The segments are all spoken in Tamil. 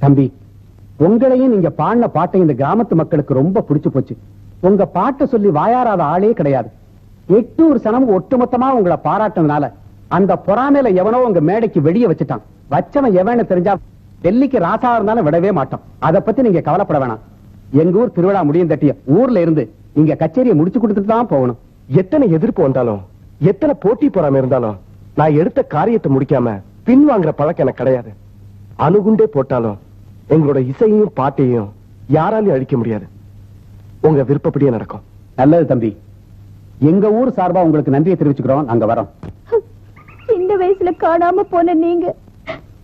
தம்பி, உங்களையும் நீங்க பாடின பாட்டை இந்த கிராமத்து மக்களுக்கு ரொம்ப பிடிச்சு போச்சு. உங்க பாட்டை சொல்லி வாயாராத ஆளே கிடையாது. 800 சனம் ஒட்டுமொத்தமா உங்களை பாராட்டினால அந்த பொறாமையில எவனோ உங்க மேடைக்கு வெளியே வச்சுட்டான். வச்சவன் எவன்னு தெரிஞ்சா டெல்லிக்கு ராசா இருந்தாலும் விடவே மாட்டோம். அதை பத்தி நீங்க கவலைப்பட வேணாம். எங்க ஊர் திருவிழா முடியும் தட்டிய ஊர்ல இருந்து நீங்க கச்சேரியை முடிச்சு கொடுத்துட்டு தான் போகணும். எத்தனை எதிர்ப்பு வந்தாலும், எத்தனை போட்டி பொறாம இருந்தாலும், நான் எடுத்த காரியத்தை முடிக்காம பின்வாங்குற பழக்கம் எனக்கு கிடையாது. அணுகுண்டே போட்டாலும் எங்களோட இசையையும் பாட்டையும் யாராலையும் அழிக்க முடியாது. உங்க விருப்பப்படியே நடக்கும். நல்லது தம்பி. எங்க ஊர் சார்பா உங்களுக்கு நன்றியை தெரிவிச்சுக்கிறோம். நாங்க வரோம். இந்த வயசுல காணாம போன நீங்க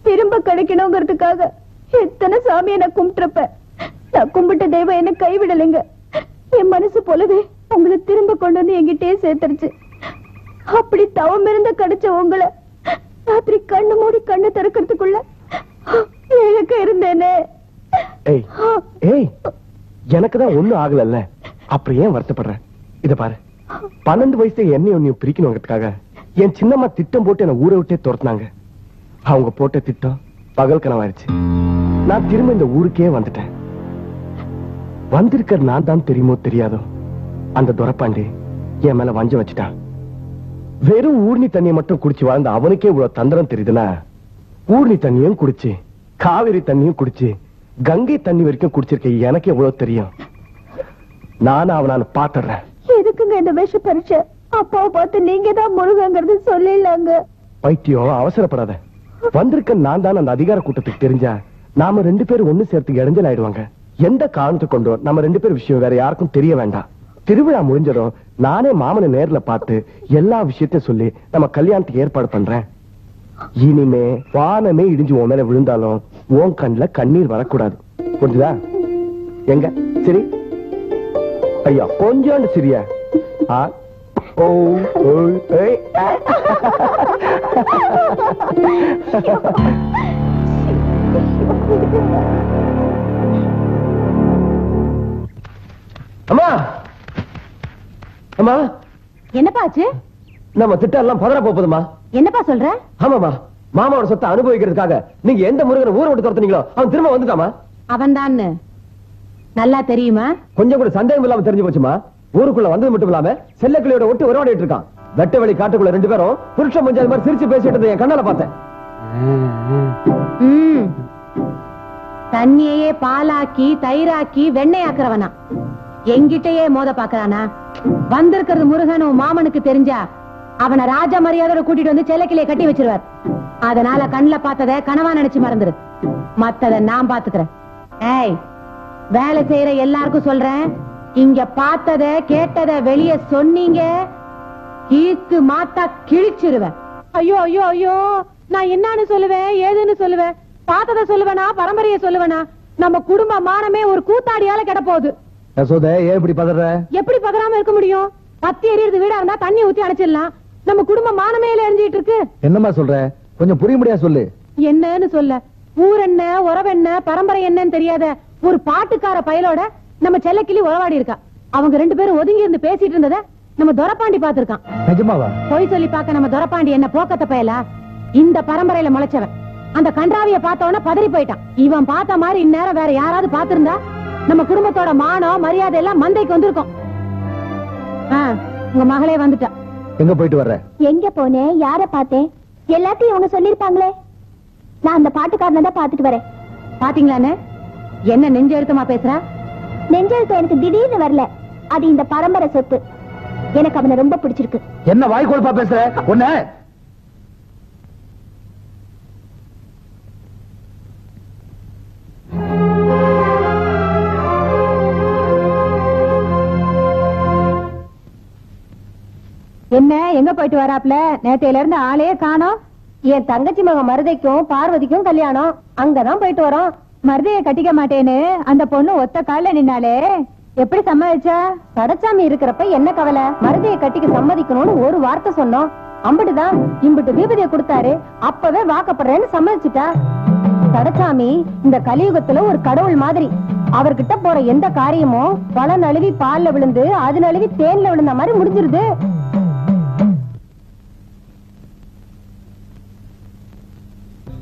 திரும்ப கிடைக்கணுங்கிறதுக்காக எத்தனை சாமியை நான் கும்பிட்டுறப்ப, நான் கும்பிட்ட தெய்வம் என்ன கைவிடலைங்க. என் மனசு போலவே உங்களை திரும்ப கொண்டு வந்து என்கிட்டயே சேர்த்துருச்சு. அப்படி தவம் இருந்த கிடைச்ச உங்களை ராத்திரி கண்ணு மூடி கண்ணு திறக்கிறதுக்குள்ள இழக்க இருந்தேனே. எனக்குதான் ஒண்ணும் ஆகல, அப்புறம் ஏன் வருத்தப்படுற? இத பாரு, 12 வயசுல என்னையும் பிரிக்கணுங்கிறதுக்காக என் சின்னம்மா திட்டம் போட்டு என்ன ஊரை விட்டே துரத்துனாங்க. அவங்க போட்ட திட்டம் பகல் கனவாயிருச்சு. நான் திரும்ப இந்த ஊருக்கே வந்துட்டேன். வந்திருக்கிற நான் தான் தெரியுமோ தெரியாதோ அந்த துரப்பாண்டி என் மேல வஞ்சம் வச்சுட்டான். வெறும் ஊர்னி தண்ணியை மட்டும் குடிச்சு வாழ்ந்த அவனுக்கே இவ்வளவு தந்திரம் தெரியுதுன்னா, ஊர்னி தண்ணியும் குடிச்சு காவிரி தண்ணியும் குடிச்சு கங்கை தண்ணி வரைக்கும் குடிச்சிருக்க எனக்கு எவ்வளவு தெரியும். நானும் அவனால பாத்துறேன். எதுக்குங்க இந்த விஷ பரீட்சை? அப்பாவை பார்த்து நீங்க தான் முருகங்கிறது சொல்லிடலாங்க. பைத்தியம், அவசரப்படாத. வந்திருக்க நான் தான் அந்த அதிகார கூட்டத்துக்கு தெரிஞ்சா நாம 2 பேரும் ஒண்ணு சேர்த்துக்கு இடைஞ்சல் ஆயிடுவாங்க. எந்த காரணத்தை கொண்டோ நம்ம 2 பேர் விஷயம் வேற யாருக்கும் தெரிய வேண்டாம். திருவிழா முடிஞ்சதும் நானே மாமனை நேர்ல பார்த்து எல்லா விஷயத்தையும் சொல்லி நம்ம கல்யாணத்துக்கு ஏற்பாடு பண்றேன். இனிமே வானமே இடிஞ்சு உன் மேல விழுந்தாலும் உன் கண்ணுல கண்ணீர் வரக்கூடாது. புரிஞ்சுதா? எங்க சரி ஐயா கொஞ்சோண்டு சரியா? அம்மா அம்மா, என்னப்பா ஆச்சு? நம்ம திட்டம் எல்லாம் பதற போகுதுமா. என்னப்பா சொல்ற? ஆமாமா, மாமாவோட சொத்தை அனுபவிக்கிறதுக்காக நீங்க எந்த முருகனை ஊரை விட்டு துரத்துனீங்களோ அவன் திரும்ப வந்துட்டாமா. அவன் தான் நல்லா தெரியுமா? கொஞ்சம் கூட சந்தேகம் இல்லாம தெரிஞ்சு போச்சுமா. ஊருக்குள்ள வந்தது மட்டும் இல்லாம செல்லக்கிளியோட ஒட்டு உறவாடிட்டு இருக்கான். வெட்ட வெளி காட்டுக்குள்ள 2 பேரும் புருஷன் மஞ்சாது மாதிரி சிரிச்சு பேசிட்டு என் கண்ணால பார்த்தேன். தண்ணியே பாலாக்கி தயிராக்கி வெண்ணெயாக்குறவனா எங்கிட்டயே மோத பாக்குறானா? வந்திருக்கிறது முருகனும் மாமனுக்கு தெரிஞ்சா அவனை ராஜ மரியாதையோட கூட்டிட்டு வந்து செல்லக்கிளியை கட்டி வச்சிருவார். அதனால கண்ணுல பார்த்தத கனவா நினைச்சு மறந்துரு. மத்தத நான் பாத்துக்கிறேன். ஏய், வேலை செய்யற எல்லாருக்கும் சொல்றேன், இங்க பார்த்தத கேட்டத வெளியே சொன்னீங்க கீத்து மாத்தா கிழிச்சிருவேன். ஐயோ ஐயோ ஐயோ, நான் என்னன்னு சொல்லுவேன், ஏதுன்னு சொல்லுவேன், பார்த்தத சொல்லுவேனா பரம்பரைய சொல்லுவேனா? நம்ம குடும்ப மானமே ஒரு கூத்தாடியால கெட போகுது. எப்படி பதற? எப்படி பதறாம இருக்க முடியும்? பத்தி எரியுது வீடா இருந்தா தண்ணி ஊத்தி அணைச்சிடலாம். நம்ம குடும்ப மானமேல எரிஞ்சிட்டு இருக்கு. என்னமா சொல்ற? கொஞ்சம் புரிய முடியா சொல்லு. என்னன்னு சொல்ல? ஊர் என்ன உறவென்ன பரம்பரை என்னன்னு தெரியாத ஒரு பாட்டுக்கார பயலோட நம்ம செல்லக்கிளி உறவாடி இருக்கா. அவங்க 2 பேரும் ஒதுங்கி இருந்து பேசிட்டு இருந்தத நம்ம துரப்பாண்டி பாத்துருக்கான். நிஜமாவா? பொய் சொல்லி பாக்க நம்ம துரப்பாண்டி என்ன போக்கத்த பயலா? இந்த பரம்பரையில முளைச்சவன். அந்த கன்றாவிய பார்த்தவன பதறி போயிட்டான். இவன் பார்த்த மாதிரி இந்நேரம் வேற யாராவது பாத்திருந்தா நம்ம குடும்பத்தோட மானம் மரியாதை எல்லாம் மந்தைக்கு வந்திருக்கும். உங்க மகளே வந்துட்டா. எங்க போயிட்டு வர்ற? எங்க போனேன், யார பார்த்தேன், எல்லாத்தையும் இவங்க சொல்லிருப்பாங்களே. நான் அந்த பாட்டுக்காரனை தான் பாத்துட்டு வரேன். பாத்தீங்களானே என்ன நெஞ்செழுத்தமா பேசுற? நெஞ்செழுத்தம் எனக்கு திடீர்னு வரல. அது இந்த பரம்பரை சொத்து. எனக்கு அவனை ரொம்ப பிடிச்சிருக்கு. என்ன வாய் கொழுப்பா பேசுற? ஒண்ணு என்ன எங்க போயிட்டு வராப்ல? நேத்தையில இருந்து ஆளே காணோம். என் தங்கச்சி மகன் மருதைக்கும் பார்வதிக்கும் கல்யாணம், அங்கதான் போயிட்டு வரோம். மருதைய கட்டிக்க மாட்டேன்னு அந்த பொண்ணு ஒத்த கால நின்னாலே எப்படி சம்மதிச்சா? கடச்சாமி இருக்கிறப்ப என்ன கவலை? மருதைய கட்டிக்க சம்மதிக்கணும்னு ஒரு வார்த்தை சொன்னோம், அம்புட்டுதான். இம்புட்டு தீபதியை கொடுத்தாரு, அப்பவே வாக்கப்படுறேன்னு சம்மதிச்சுட்டா. கடச்சாமி இந்த கலியுகத்துல ஒரு கடவுள் மாதிரி. அவர்கிட்ட போற எந்த காரியமும் பல நழுவி பால்ல விழுந்து அது நழுவி தேன்ல விழுந்த மாதிரி முடிஞ்சிருது.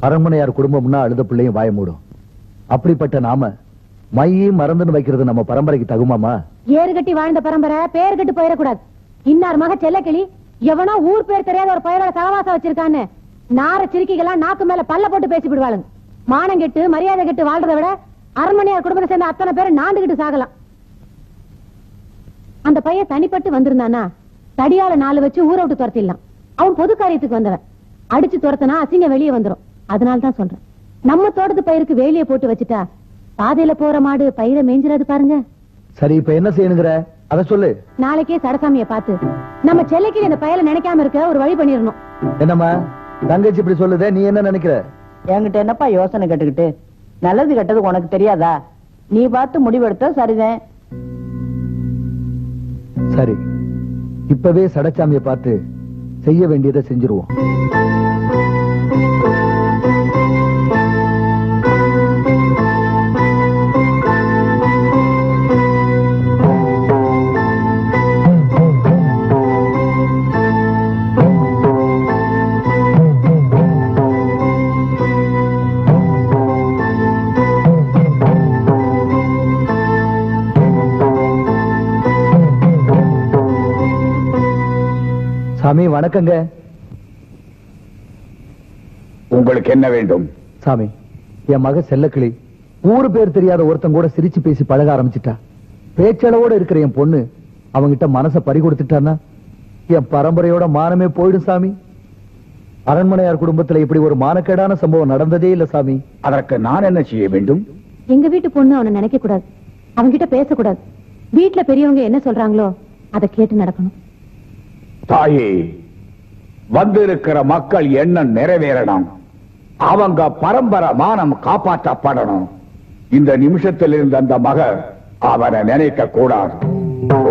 அரண்மனையார் குடும்பம்னா அழுத பிள்ளையும் வாய மூடும். அப்படிப்பட்ட நாம மையும் மறந்துன்னு வைக்கிறது நம்ம பரம்பரைக்கு தகுமாமா? ஏறு கட்டி வாழ்ந்த பரம்பரை பேர் கட்டு போயிடக்கூடாது. இன்னார் மக செல்லக்கிளி எவனோ ஊர் பேர் தெரியாத ஒரு பையனோட சகவாசம் வச்சிருக்கான்னு நார சிரிக்கிகளாம் நாக்கு மேல பல்ல போட்டு பேசி விடுவாளுங்க. மானம் கெட்டு மரியாதை கெட்டு வாழ்றதை விட அரண்மனையார் குடும்பத்தை சேர்ந்த அத்தனை பேரை நாண்டுகிட்டு சாகலாம். அந்த பையன் தனிப்பட்டு வந்திருந்தானா தடியால 4 வச்சு ஊரை விட்டு துரத்திடலாம். அவன் பொது காரியத்துக்கு வந்தவன். அடிச்சு துரத்தனா அசிங்க வெளியே வந்துடும். அதனால்தான் சொல்றேன், நம்ம தோட்டத்து பயிருக்கு வேலியை போட்டு வச்சுட்டா பாதையில போற மாடு பயிரை மேய்ஞ்சிடாது பாருங்க. சரி, இப்ப என்ன செய்யணுங்கிற அத சொல்லு. நாளைக்கே சடசாமிய பார்த்து நம்ம செல்லைக்கு இந்த பயல நினைக்காம இருக்க ஒரு வழி பண்ணிடணும். என்னம்மா தங்கச்சி இப்படி சொல்லுதே, நீ என்ன நினைக்கிற? என்கிட்ட என்னப்பா யோசனை கேட்டுக்கிட்டு, நல்லது கெட்டது உனக்கு தெரியாதா? நீ பார்த்து முடிவெடுத்த சரிதான். சரி, இப்பவே சடச்சாமியை பார்த்து செய்ய வேண்டியதை செஞ்சிருவோம். சாமி வணக்கங்க. உங்களுக்கு என்ன வேண்டும்? சாமி, என் மக செல்லக்கிளி ஊரு பேர் தெரியாத ஒருத்தன் கூட சிரிச்சு பேசி பழக ஆரம்பிச்சுட்டா. பேச்சளவோட இருக்கிற என் பொண்ணு அவங்கிட்ட மனச பறி கொடுத்துட்டான்னா என் பரம்பரையோட மானமே போயிடும் சாமி. அரண்மனையார் குடும்பத்துல இப்படி ஒரு மானக்கேடான சம்பவம் நடந்ததே இல்ல சாமி. அதற்கு நான் என்ன செய்ய வேண்டும்? எங்க வீட்டு பொண்ணு அவனை நினைக்க கூடாது, அவன்கிட்ட பேசக்கூடாது. வீட்டுல பெரியவங்க என்ன சொல்றாங்களோ அதை கேட்டு நடக்கணும். தாயே, வந்திருக்கிற மக்கள் எண்ணம் நிறைவேறணும். அவங்க பரம்பரை மானம் காப்பாற்றப்படணும். இந்த நிமிஷத்தில் இருந்த அந்த மகள் அவனை நினைக்க கூடாது.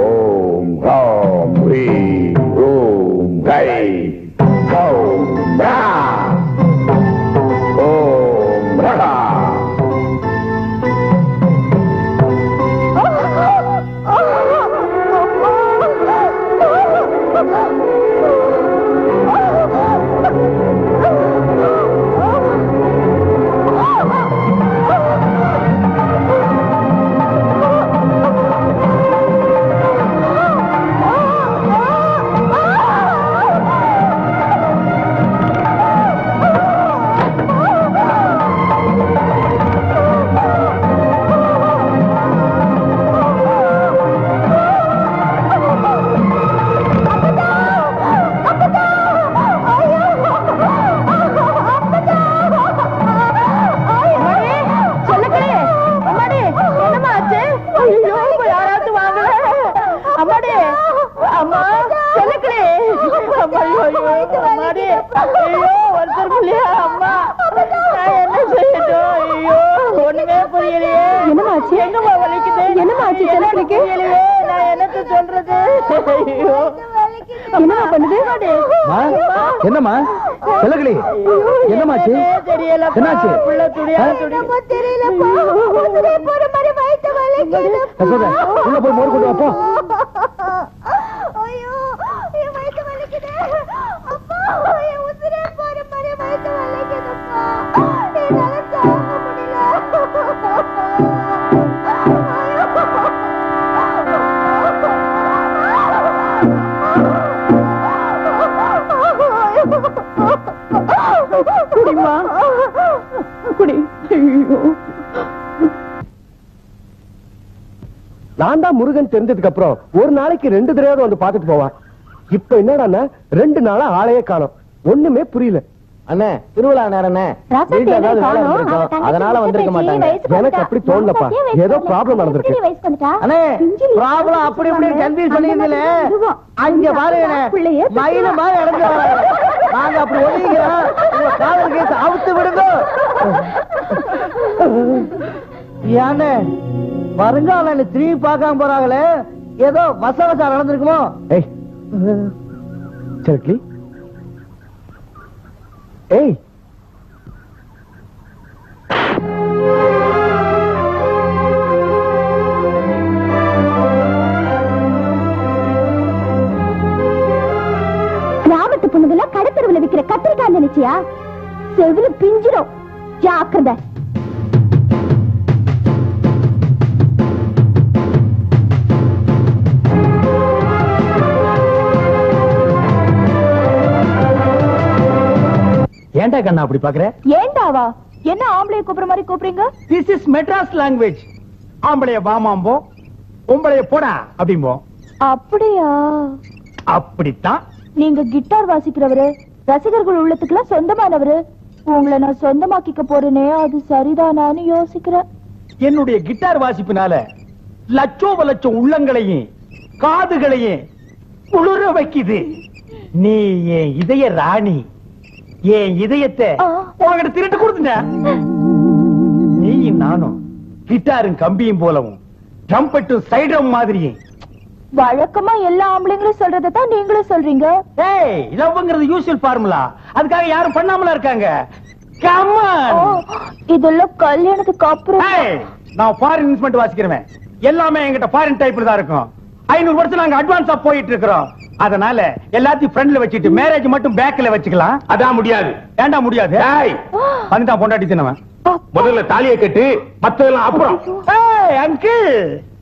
ஓம் ராம் ரீம் ஓம் கை ஓம் ரா ஓம் ரா. என்னம்மா செல்லக்கிளி, என்னமாச்சு? என்னாச்சு? உள்ள போய் மோர் கொண்டு வாப்போ. நான் தான் முருகன் தெரிஞ்சதுக்கு அப்புறம் ஒரு நாளைக்கு 2 தடவை வந்து பாத்துட்டு போவான். இப்ப என்னடா 2 நாளா ஆளையே காணோம். ஒண்ணுமே புரியல. அண்ணே, திருவிழா நேரண்ணே, வீட்டுல ஏதாவது வேலை இருந்திருக்கும், அதனால வந்திருக்க மாட்டாங்க. எனக்கு அப்படி தோணலப்பா, ஏதோ ப்ராப்ளம் நடந்திருக்கு. அண்ணே, ப்ராப்ளம் அப்படி இப்படி கம்பி சொல்லியிருந்தீங்களே, அங்க பாருங்க மயில மாதிரி நடந்து வராங்க. நாங்க அப்படி ஒழிக்கிறோம், உங்க காதல் கேஸ் அவுத்து விடுங்க. ஏன்னு வருங்கால திரும்பி பார்க்காம போறாங்களே, ஏதோ வசவசா நடந்திருக்குமோ? ஏய் செல்லக்கிளி, ஏய் கிராமத்து பொண்ணுங்கள கடத்தருவுல விக்கிற கத்திரிக்காய் நினைச்சியா? செவில பிஞ்சிடும், ஜாக்கிரதை. ஏன்டா கண்ணா அப்படி பாக்குற? ஏண்டாவா? என்ன ஆம்பளைய கூப்பிடுற மாதிரி கூப்பிடுறீங்க? This is Madras language. ஆம்பளைய வாமாம்போ, பொம்பளைய போடா அப்படிம்போ. அப்படியா? அப்படித்தான். நீங்க கிட்டார் வாசிக்கிறவரு, ரசிகர்கள் உள்ளத்துக்குலாம் சொந்தமானவரு. உங்களை நான் சொந்தமாக்கிக்க போறேனே, அது சரிதானான்னு யோசிக்கிறேன். என்னுடைய கிட்டார் வாசிப்பினால லட்சோப லட்சம் உள்ளங்களையும் காதுகளையும் குளிர வைக்குது. நீ என் இதய ராணி. என் இதயத்தை உங்ககிட்ட திருட்டு கொடுத்துட்ட. நீயும் நானும் கிட்டாரும் கம்பியும் போலவும் ட்ரம்பெட்டும் சைட்ரம் மாதிரியும். வழக்கமா எல்லா ஆம்பளைங்களும் சொல்றதான் நீங்களும் சொல்றீங்க. ஏய், லவ்ங்கிறது யூசுவல் ஃபார்முலா. அதுக்காக யாரும் பண்ணாமலா இருக்காங்க. Come on. இதெல்லாம் கல்யாணத்துக்கு அப்புறம். நான் ஃபாரின் இன்ஸ்ட்ருமெண்ட் வாசிக்கிறேன். எல்லாமே என்கிட்ட ஃபாரின் டைப்ல தான் இருக்கும். 500 வருஷம் நாங்க அட்வான்ஸா போயிட்டு இருக்கிறோம். அதனால எல்லாத்தையும் ஃப்ரண்ட்ல வச்சிட்டு மேரேஜ் மட்டும் பேக்ல வச்சுக்கலாம். அதான் முடியாது. ஏண்டா முடியாது? வந்துட்டா பொண்டாட்டி தினவன். முதல்ல தாலியை கட்டு, மத்ததெல்லாம் அப்புறம். அங்கிள்,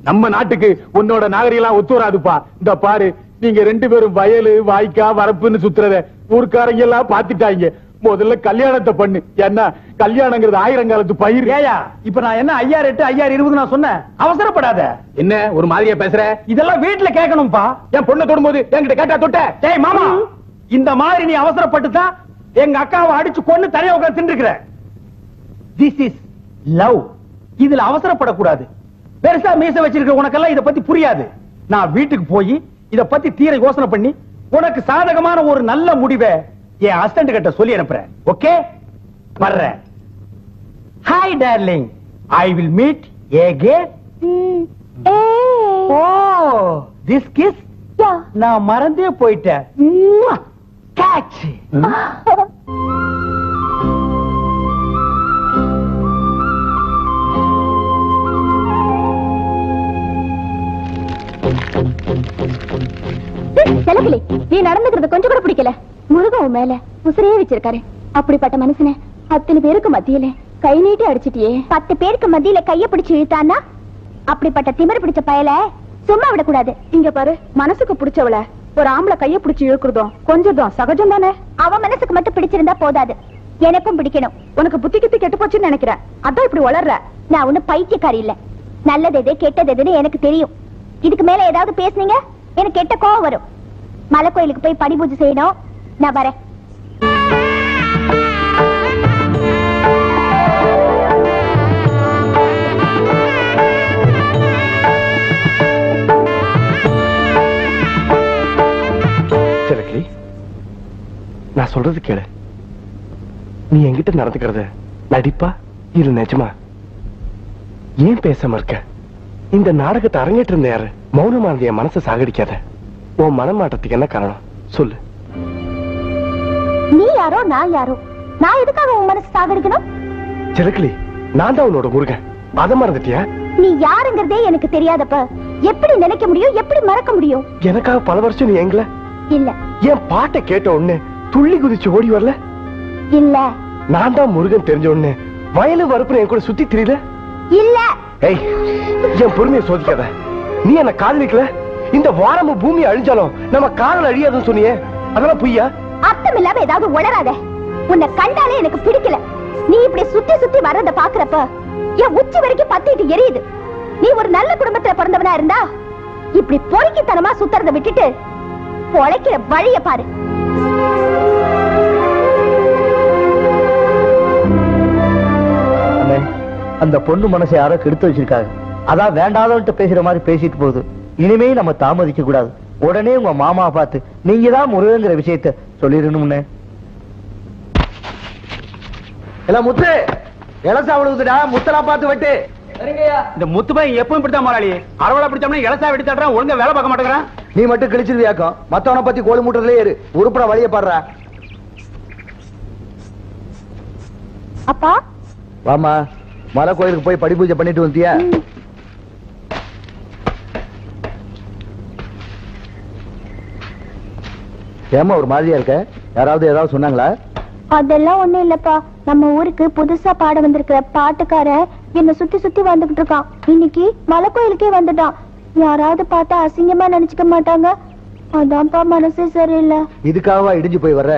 நம்ம நாட்டுக்கு உன்னோட நாகரிகம் ஒத்து வராதுப்பா. இந்த பாரு, நீங்க 2 பேரும் வயலு வாய்க்கா வரப்புன்னு சுத்துறத ஊர்க்காரங்க எல்லாம் பாத்துட்டாங்க. முதல்ல கல்யாணத்தை பண்ணு. என்ன கல்யாணங்கிறது 1000 காலத்து பயிர். ஏயா இப்ப நான் என்ன 5008 5020 நான் சொன்னேன்? அவசரப்படாத. என்ன ஒரு மாதிரியா பேசுற? இதெல்லாம் வீட்டுல கேட்கணும்பா. என் பொண்ணை தொடும்போது என்கிட்ட கேட்டா தொட்ட? டேய் மாமா, இந்த மாதிரி நீ அவசரப்பட்டுதான் எங்க அக்காவை அடிச்சு கொன்னு தனியா உட்கார்ந்து தின்னுக்கிற. This is love. இதுல அவசரப்படக்கூடாது. பெருசா மீச வச்சிருக்க உனக்கெல்லாம் இத பத்தி புரியாது. நான் வீட்டுக்கு போய் இத பத்தி தீர யோசனை பண்ணி உனக்கு சாதகமான ஒரு நல்ல முடிவை என் அசிஸ்டன்ட் கிட்ட சொல்லி அனுப்புறேன். ஓகே, வர்றேன். Hi darling, I will meet again. Oh, this kiss நான் மறந்தே போயிட்டேன். கேட்ச். செலக்கிளி, நீ நடந்துக்கிறது கொஞ்சம் கூட பிடிக்கல. முருகன் மேல உசிரையே வச்சிருக்காரு. அப்படிப்பட்ட மனுஷனை அத்தனை பேருக்கு மத்தியில கை நீட்டி அடிச்சிட்டியே. 10 பேருக்கு மத்தியில கைய பிடிச்சு இழுத்தான்னா அப்படிப்பட்ட திமிரு பிடிச்ச பயல சும்மா விடக்கூடாது. இங்க பாரு, மனசுக்கு பிடிச்சவள ஒரு ஆம்பளை கைய பிடிச்சு இழுக்கிறதும் கொஞ்சம் சகஜம் தானே. அவன் மனசுக்கு மட்டும் பிடிச்சிருந்தா போதாது, எனக்கும் பிடிக்கணும். உனக்கு புத்தி கித்தி கெட்டு போச்சுன்னு நினைக்கிறேன். அதான் இப்படி வளர்ற. நான் ஒண்ணு பைத்தியக்காரி இல்ல. நல்லது எது கெட்டது எதுன்னு எனக்கு தெரியும். இதுக்கு மேல ஏதாவது பேசுனீங்க எனக்கு கெட்ட கோவம் வரும். மலை கோயிலுக்கு போய் படி பூஜை செய்யணும். நான் வரேன். செலக்கிளி, நான் சொல்றது கேளு. நீ என்கிட்ட நடந்துக்கிறது நடிப்பா இல்ல நிஜமா? ஏன் பேசாம இருக்க? இந்த நாடகத்தை அரங்கேற்று இருந்த யாரு? மௌனமா இருந்த என் மனசை சாகடிக்காத. உன் மனமாட்டத்துக்கு என்ன காரணம் சொல்லு. நீ யாரோ நான் யாரோ? நான் எதுக்காக உன் மனசு சாகடிக்கணும்? செலக்கிளி, நான் தான் உன்னோட முருகன். அதை மறந்துட்டியா? நீ யாருங்கிறதே எனக்கு தெரியாதப்ப எப்படி நினைக்க முடியும், எப்படி மறக்க முடியும்? எனக்காக பல வருஷம் நீ எங்கல இல்ல. என் பாட்டை கேட்ட உடனே துள்ளி குதிச்சு ஓடி வரல? இல்ல. நான் தான் முருகன் தெரிஞ்ச உடனே வயலு வரப்புன்னு என் கூட சுத்தி தெரியல? இல்ல. ஏய், என் பொறுமையை சோதிக்காத. நீ என்ன காதலிக்கல? இந்த வாரமும் பூமி அழிஞ்சாலும் நம்ம காதல் அழியாதுன்னு சொன்னியே, அதெல்லாம் பொய்யா? அர்த்தம் இல்லாம ஏதாவது உளராத. உன்னை கண்டாலே எனக்கு பிடிக்கல. நீ இப்படி சுத்தி சுத்தி வர்றத பாக்குறப்ப என் உச்சி வரைக்கும் பத்திட்டு எரியுது. நீ ஒரு நல்ல குடும்பத்துல பிறந்தவனா இருந்தா இப்படி பொறுக்கித்தனமா சுத்துறத விட்டுட்டு பொழைக்கிற வழிய பாரு. அந்த பொண்ணு மனசை யாரோ கெடுத்து வச்சிருக்காங்க. அதான் வேண்டாதவன்ட்டு பேசுற மாதிரி பேசிட்டு போகுது. இனிமே நம்ம தாமதிக்க கூடாது. உடனே உங்க மாமா பார்த்து நீங்க தான் முருகங்கிற விஷயத்த சொல்லிடணும்னு. எல்லாம் முத்து இலசா விழுகுதுடா. முத்தலா பார்த்து வெட்டு. இந்த முத்துபாய் எப்பவும் இப்படித்தான் முதலாளி. அறுவடை பிடிச்சோம்னா இலசா வெட்டி தட்டுறான். ஒழுங்கா வேலை பார்க்க மாட்டேங்கிறான். நீ மட்டும் கிழிச்சிருவியாக்கும். மத்தவனை பத்தி கோழி மூட்டுறதுலே இரு. உருப்பட வழிய பாடுறா. அப்பா வாமா, மலை கோயிலுக்கு போய் படி பூஜை பண்ணிட்டு வந்தியா? ஏமா ஒரு மாதிரியா இருக்க? யாராவது ஏதாவது சொன்னாங்களா? அதெல்லாம் ஒண்ணும் இல்லப்பா. நம்ம ஊருக்கு புதுசா பாட வந்திருக்கிற பாட்டுக்கார என்ன சுத்தி சுத்தி வந்துகிட்டு இருக்கான். இன்னைக்கு மலை கோயிலுக்கே வந்துட்டான். யாராவது பார்த்தா அசிங்கமா நினைச்சுக்க மாட்டாங்க? அதான்ப்பா மனசே சரியில்லை. இதுக்காகவா இடிஞ்சு போய் வர்ற?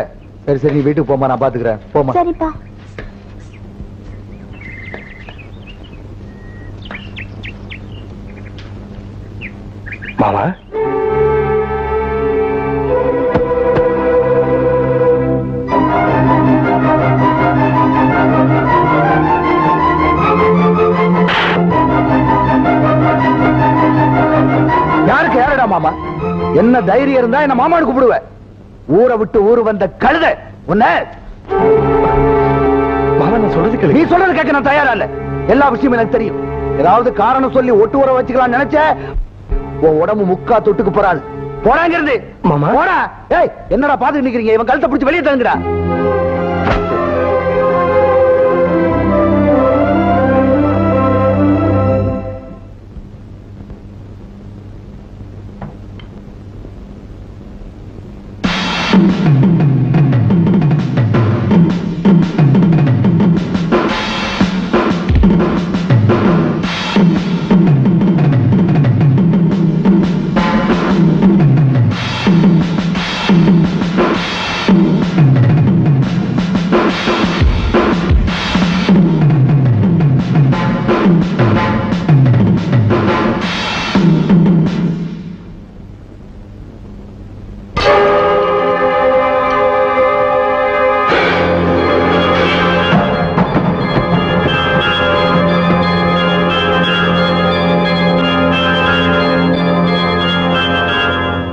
சரி சரி, நீ வீட்டுக்கு போமா, நான் பாத்துக்கிறேன். போமா. சரிப்பா. மாமா, யாருக்கு யாரடா மாமா? என்ன தைரியம் இருந்தா என்ன மாமான்னு கூப்பிடுவேன்? ஊரை விட்டு ஊரு வந்த கழுத உன்ன. மாமா நான் சொல்றது கேளு. நீ சொல்றது கேட்க நான் தயாரா இல்ல. எல்லா விஷயமும் எனக்கு தெரியும். ஏதாவது காரணம் சொல்லி ஒட்டு ஊற வச்சுக்கலாம் நினைச்ச உன் உடம்பு முக்கா தொட்டுக்கு போறாள். போறாங்க இருந்து மாமா. போடா. ஏய், என்னடா பாத்துட்டு நிக்கிறீங்க? இவன் கழுத்தை பிடிச்சு வெளியே தங்குடா.